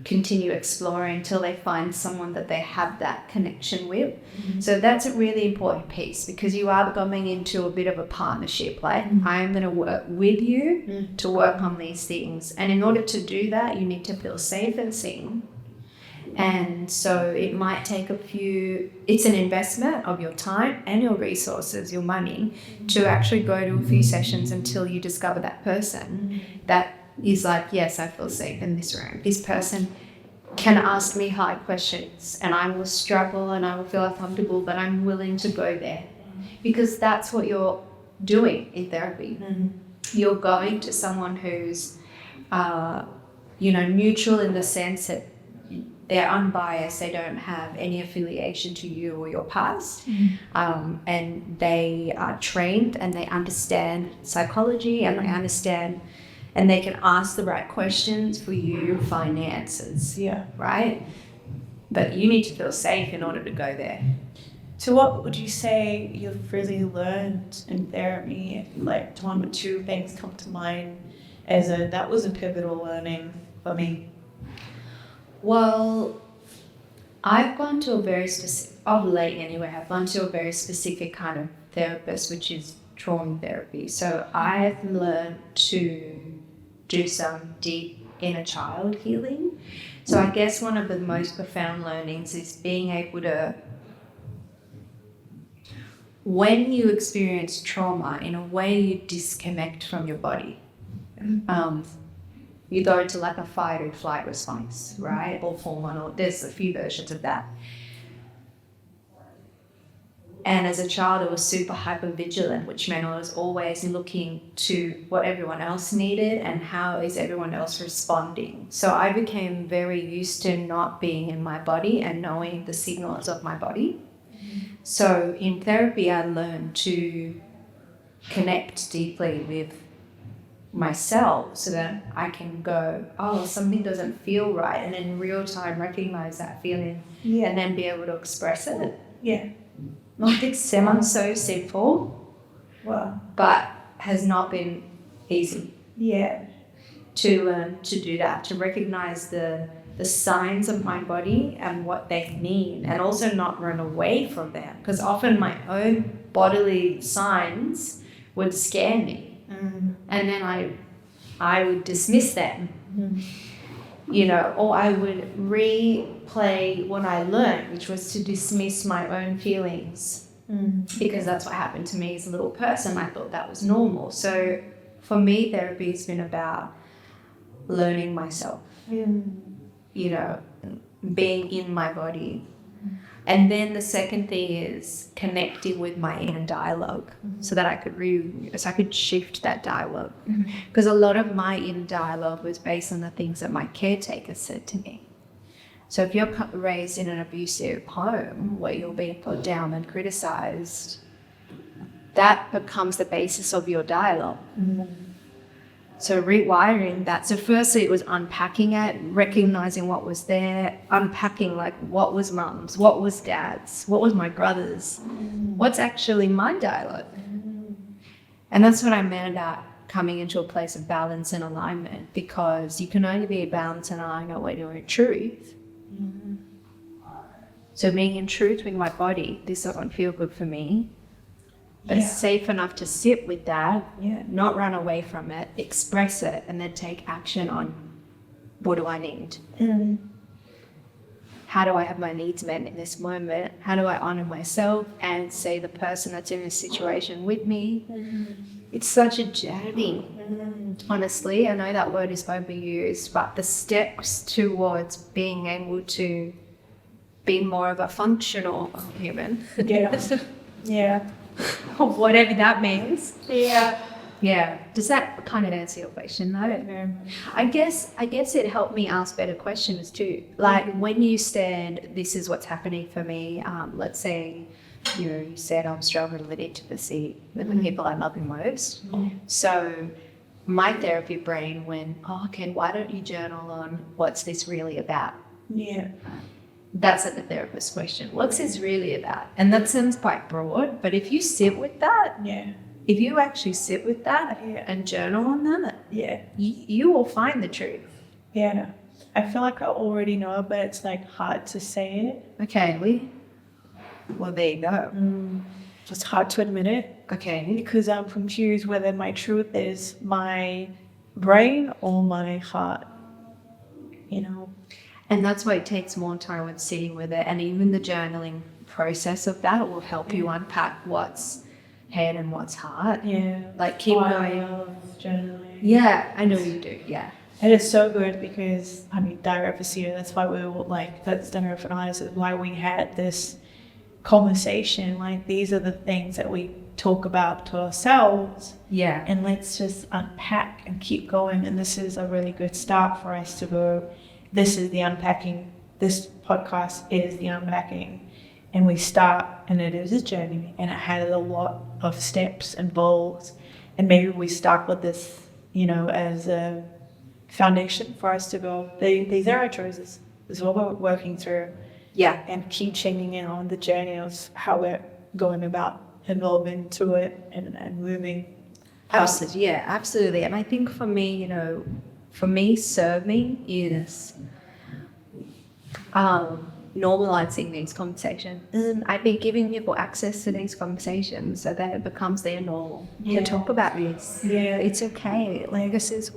continue exploring until they find someone that they have that connection with. So that's a really important piece, because you are coming into a bit of a partnership. Like, I am going to work with you to work on these things. And in order to do that, you need to feel safe and seen. And so it might take it's an investment of your time and your resources, your money, to actually go to a few sessions until you discover that person that is like, yes, I feel safe in this room. This person can ask me hard questions and I will struggle and I will feel uncomfortable, but I'm willing to go there, because that's what you're doing in therapy. You're going to someone who's, neutral in the sense that they're unbiased, they don't have any affiliation to you or your past, and they are trained and they understand psychology and they understand, and they can ask the right questions for you to find answers. Yeah. Right? But you need to feel safe in order to go there. So what would you say you've really learned in therapy? Like, one or two things come to mind that was a pivotal learning for me. Well, I've gone to a very specific, of late anyway, I've gone to a very specific kind of therapist, which is trauma therapy. So I've learned to do some deep inner child healing. So I guess one of the most profound learnings is being able to, when you experience trauma, in a way you disconnect from your body. You go into like a fight or flight response, right? Or hormonal. There's a few versions of that. And as a child, I was super hyper vigilant, which meant I was always looking to what everyone else needed and how is everyone else responding. So I became very used to not being in my body and knowing the signals of my body. So in therapy, I learned to connect deeply with myself so that I can go, oh, something doesn't feel right, and in real time recognize that feeling and then be able to express it. Yeah. Like, it sounds so simple, but has not been easy. Yeah. To learn to do that, to recognize the signs of my body and what they mean, and also not run away from them, because often my own bodily signs would scare me. And then I would dismiss them, or I would replay what I learned, which was to dismiss my own feelings, because that's what happened to me as a little person. I thought that was normal. So for me, therapy has been about learning myself, being in my body. And then the second thing is connecting with my inner dialogue, so that I could shift that dialogue. Because a lot of my inner dialogue was based on the things that my caretaker said to me. So if you're raised in an abusive home where you're being put down and criticized, that becomes the basis of your dialogue. So rewiring that. So firstly, it was unpacking it, recognizing what was there, unpacking like what was mum's, what was dad's, what was my brother's, what's actually my dialogue. And that's what I meant about coming into a place of balance and alignment, because you can only be balanced and aligned when you're in truth. So being in truth with my body, this doesn't feel good for me. But safe enough to sit with that, not run away from it, express it, and then take action on what do I need? How do I have my needs met in this moment? How do I honor myself and say the person that's in this situation with me? It's such a journey, honestly. I know that word is overused, but the steps towards being able to be more of a functional human. Yeah. whatever that means. Yeah. Yeah. Does that kind of answer your question though? Very much. I guess it helped me ask better questions too. Like when you said, this is what's happening for me, let's say, you said I'm struggling with intimacy with the people I love the most. So my therapy brain went, oh, okay, why don't you journal on what's this really about? Yeah. That's like the therapist question. What's this really about? And that sounds quite broad, but if you sit with that, Yeah. if you actually sit with that and journal on that, Yeah. you will find the truth. Yeah. I feel like I already know, but it's like hard to say it. Okay, well, there you go. It's hard to admit it Okay. because I'm confused whether my truth is my brain or my heart. You know? And that's why it takes more time with sitting with it. And even the journaling process of that will help you unpack what's head and what's heart. Yeah. Like keep I going. love journaling. Yeah, I know you do. Yeah. It is so good because, I mean, Diarrhea, that's why we were like, that's Diarrhea and I, is why we had this conversation. Like, these are the things that we talk about to ourselves. Yeah. And let's just unpack and keep going. And this is a really good start for us to go, this is the unpacking. This podcast is the unpacking. And we start, and it is a journey, and it had a lot of steps involved. And maybe we start with this, you know, as a foundation for us to go, these are our choices. This is what we're working through. Yeah. And keep checking in on the journey of how we're going about evolving to it and moving. Absolutely. Yeah, absolutely. And I think for me, you know, serving is normalizing these conversations. And I've been giving people access to these conversations so that it becomes their normal to talk about this. Yeah. It's okay. Like this is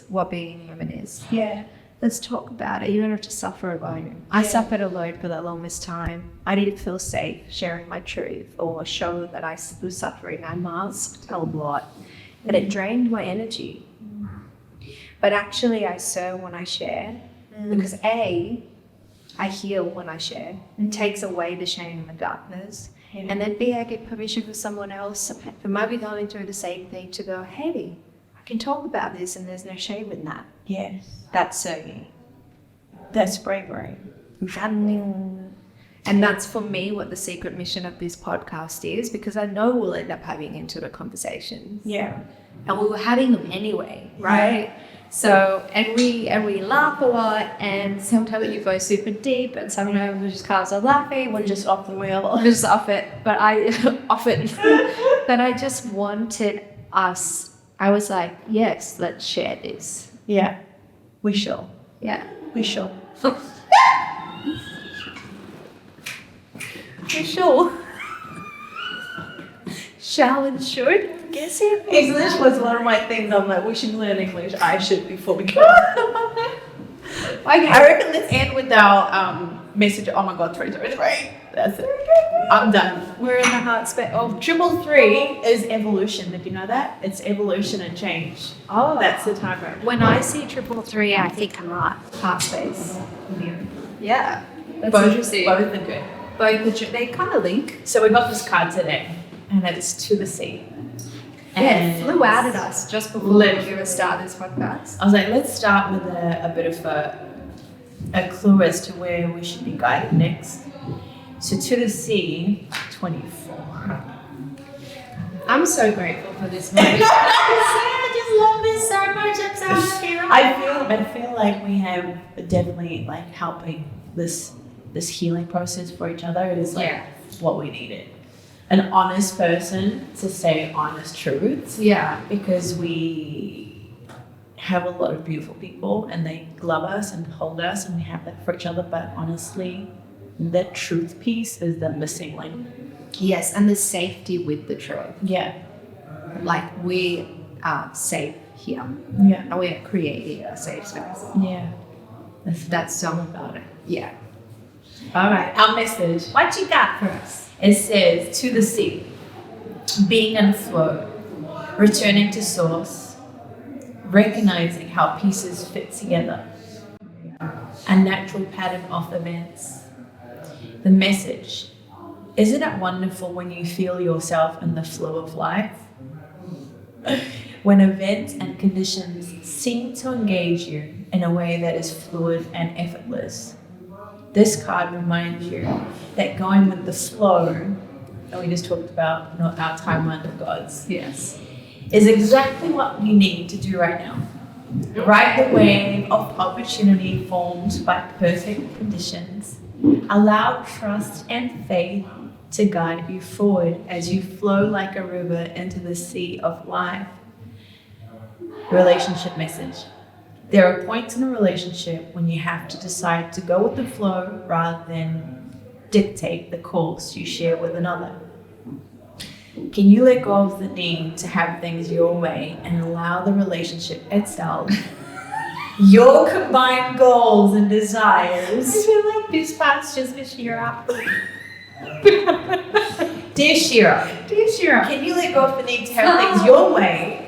what being human is. Yeah. Let's talk about it. You don't have to suffer alone. I suffered alone for the longest time. I didn't feel safe sharing my truth or show that I was suffering. I masked a lot and it drained my energy. But actually I serve when I share because A, I heal when I share. It takes away the shame and the darkness. Yeah. And then B, I get permission for someone else who might be going through the same thing to go, hey, I can talk about this and there's no shame in that. Yes. That's serving. That's bravery. And that's for me what the secret mission of this podcast is, because I know we'll end up having intimate conversations. Yeah. And we were having them anyway, right? Yeah. So, and we laugh a lot, and sometimes you go super deep, and sometimes we just can't stop laughing. We're just off the wheel, just off it. But but I just wanted us. I was like, yes, let's share this. Yeah, we shall. Yeah, we shall. We shall. Shall and should. Guess it. English was one of my things. I'm like, we should learn English. I should before we go. Okay. I reckon let's end with our message. Oh my God, 333. That's it. I'm done. We're in the heart space. Oh, 333 is evolution. Did you know that? It's evolution and change. Oh, that's the target. When I see 333, I think heart space. Yeah. That's Both interesting. are good. They kind of link. So we got this card today, and it's to the sea. And it flew out at us just before we were going to start this podcast. I was like, let's start with a bit of a clue as to where we should be guided next. So to the sea, 24. I'm so grateful for this moment. I just love this so much. I'm so happy. I feel like we have definitely like helping this healing process for each other. It is like what we needed. An honest person to say honest truths. Yeah. Because we have a lot of beautiful people and they love us and hold us and we have that for each other. But honestly, that truth piece is the missing link. Yes, and the safety with the truth. Yeah. Like we are safe here. Yeah. And we are creating a safe space. Yeah. That's so about it. Yeah. All right. Our message. What you got for us? It says, to the sea, being in flow, returning to source, recognizing how pieces fit together, a natural pattern of events. The message Isn't it wonderful when you feel yourself in the flow of life? When events and conditions seem to engage you in a way that is fluid and effortless. This card reminds you that going with the flow that we just talked about, not our timeline of gods, Yes. is exactly what you need to do right now. Ride the wave of opportunity formed by perfect conditions. Allow trust and faith to guide you forward as you flow like a river into the sea of life. Relationship message. There are points in a relationship when you have to decide to go with the flow rather than dictate the course you share with another. Can you let go of the need to have things your way and allow the relationship itself, your combined goals and desires? I feel like this part's just for Shira. Dear Shira, can you let go of the need to have things your way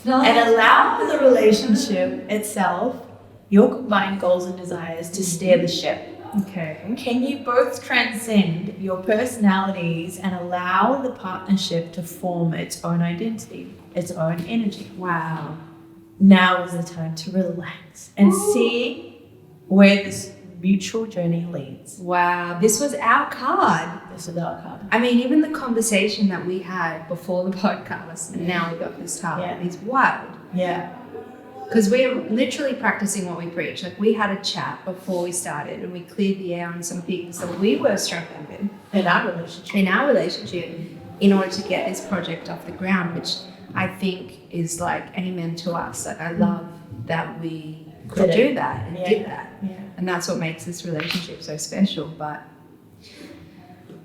and allow the relationship itself, your combined goals and desires, to steer the ship? Okay. Can you both transcend your personalities and allow the partnership to form its own identity, its own energy? Wow. Now is the time to relax and see where this mutual journey leads. Wow. This was our card. This is our card. I mean, even the conversation that we had before the podcast, and now we got this card, is wild. Yeah. Because we're literally practicing what we preach. Like, we had a chat before we started and we cleared the air on some things that we were struggling with In our relationship. in order to get this project off the ground, which I think is like amen to us. Like, I love that we could do that and did that. Yeah. And that's what makes this relationship so special. But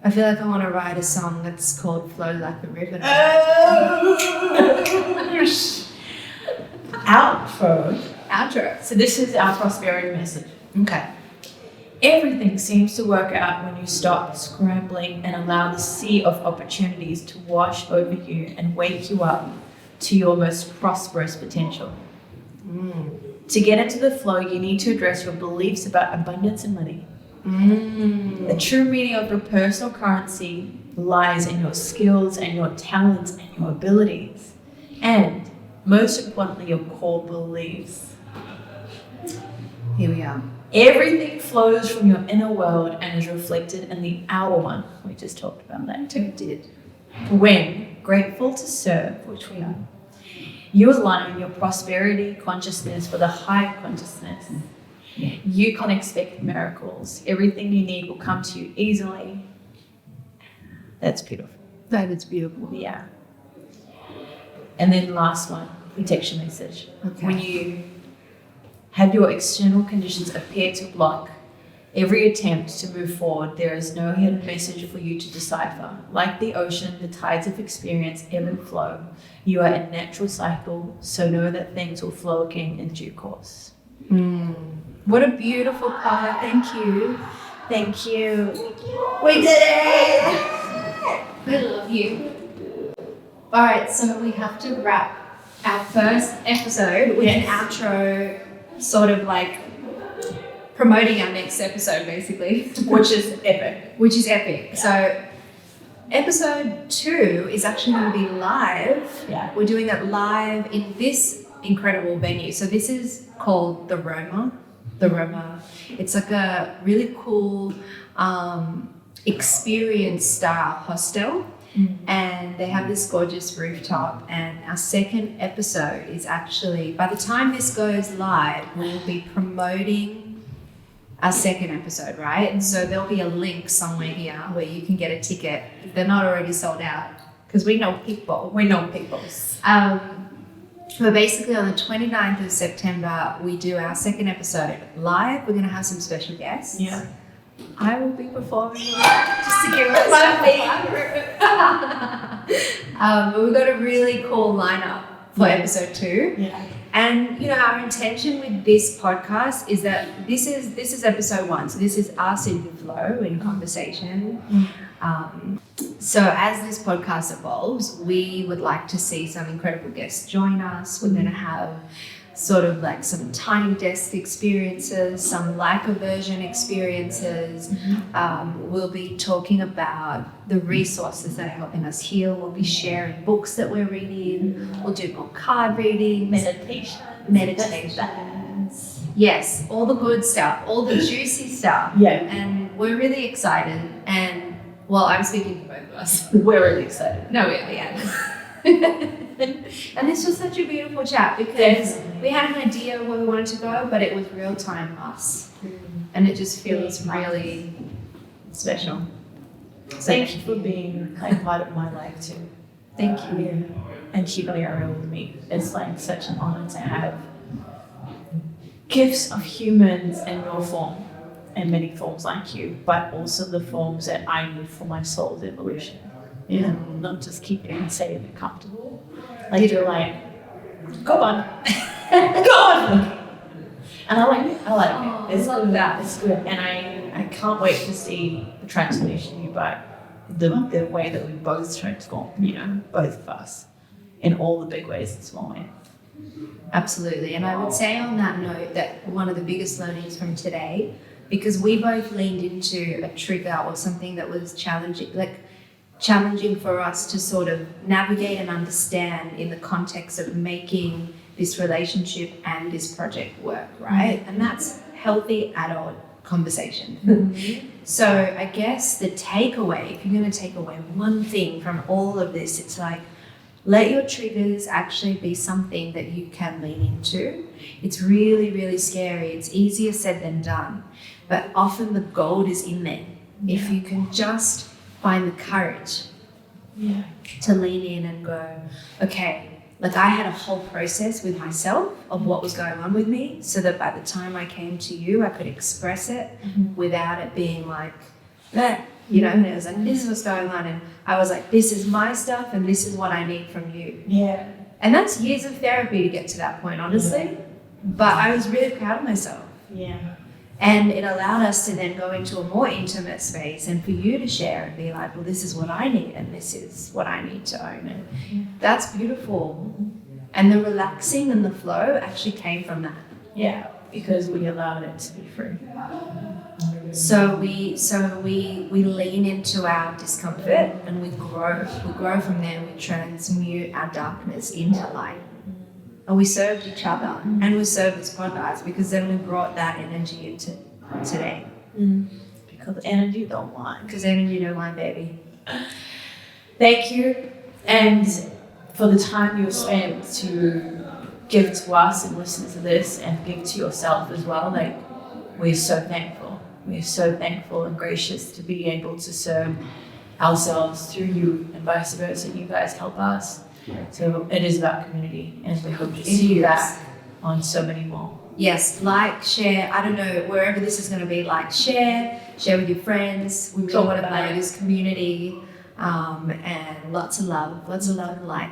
I feel like I want to write a song that's called Flow Like the River. Outro. So this is our prosperity message. Okay. Everything seems to work out when you stop scrambling and allow the sea of opportunities to wash over you and wake you up to your most prosperous potential. To get into the flow, you need to address your beliefs about abundance and money. The true meaning of your personal currency lies in your skills and your talents and your abilities. And most importantly, your core beliefs. Here we are. Everything flows from your inner world and is reflected in the outer one. We just talked about that too. We did. When grateful to serve, which we are, you align your prosperity consciousness with a higher consciousness. You can expect miracles. Everything you need will come to you easily. That's beautiful. That is beautiful. Yeah. And then last one, protection message. Okay. When you have your external conditions appear to block every attempt to move forward, there is no hidden message for you to decipher. Like the ocean, the tides of experience ebb and flow. You are in natural cycle, so know that things will flow again in due course. What a beautiful card. Thank you. Thank you. We did it! I love you. All right, so we have to wrap our first episode with an outro, sort of like promoting our next episode, basically. Which is epic. Yeah. So episode 2 is actually going to be live. Yeah. We're doing it live in this incredible venue. So this is called The Roma. It's like a really cool experience style hostel. And they have this gorgeous rooftop, and our second episode is actually, by the time this goes live, we'll be promoting our second episode, right? So there'll be a link somewhere here where you can get a ticket if they're not already sold out, because we know people. But basically on the 29th of September, we do our second episode live. We're going to have some special guests. Yeah. I will be performing just to give us my but we've got a really cool lineup for episode 2. Yeah. And you know, our intention with this podcast is that this is episode 1. So this is us in the flow, in conversation. So as this podcast evolves, we would like to see some incredible guests join us. We're going to have sort of like some tiny desk experiences, some like aversion experiences. We'll be talking about the resources that are helping us heal. We'll be sharing books that we're reading. We'll do more card reading, meditations. Yes, all the good stuff, all the juicy stuff. Yeah. And we're really excited. And well, I'm speaking for both of us. We're really excited. No, we haven't. And this was such a beautiful chat because we had an idea where we wanted to go, but it was real time us. And it just feels really special. So Thank you for being like part of my life too. thank you. And keeping it real with me. It's like such an honor to have gifts of humans in your form and many forms like you, but also the forms that I need for my soul's evolution. You know, not just keep it safe and comfortable. Like you're like, go on. Go on. And I like it. It's I love good. that. It's good. And I can't wait to see the transformation you but the way that we both transform, you know, both of us. In all the big ways and small ways. Absolutely. And I would say on that note that one of the biggest learnings from today, because we both leaned into a trigger or something that was challenging for us to sort of navigate and understand in the context of making this relationship and this project work, right? And that's healthy adult conversation. So I guess the takeaway, if you're going to take away one thing from all of this, it's like, let your triggers actually be something that you can lean into. It's really, really scary. It's easier said than done. But often the gold is in there. If you can just find the courage to lean in and go, okay, like I had a whole process with myself of what was going on with me so that by the time I came to you, I could express it without it being like, you know, and it was like, this is what's going on. And I was like, this is my stuff and this is what I need from you. Yeah. And that's years of therapy to get to that point, honestly. But I was really proud of myself. Yeah. And it allowed us to then go into a more intimate space and for you to share and be like, well, this is what I need and this is what I need to own it. That's beautiful. And the relaxing and the flow actually came from that. Yeah, because we allowed it to be free. So we lean into our discomfort and we grow. We grow from there. We transmute our darkness into light. And we served each other and we served this podcast because then we brought that energy into today. Because energy don't lie. Because energy don't lie, baby. Thank you. And for the time you spent to give to us and listen to this and give to yourself as well. Like, we're so thankful. We're so thankful and gracious to be able to serve ourselves through you and vice versa. You guys help us. So it is about community, and we hope to see that on so many more. Yes, like, share, I don't know, wherever this is going to be, like, share with your friends. We really want to play this community, and lots of love and light.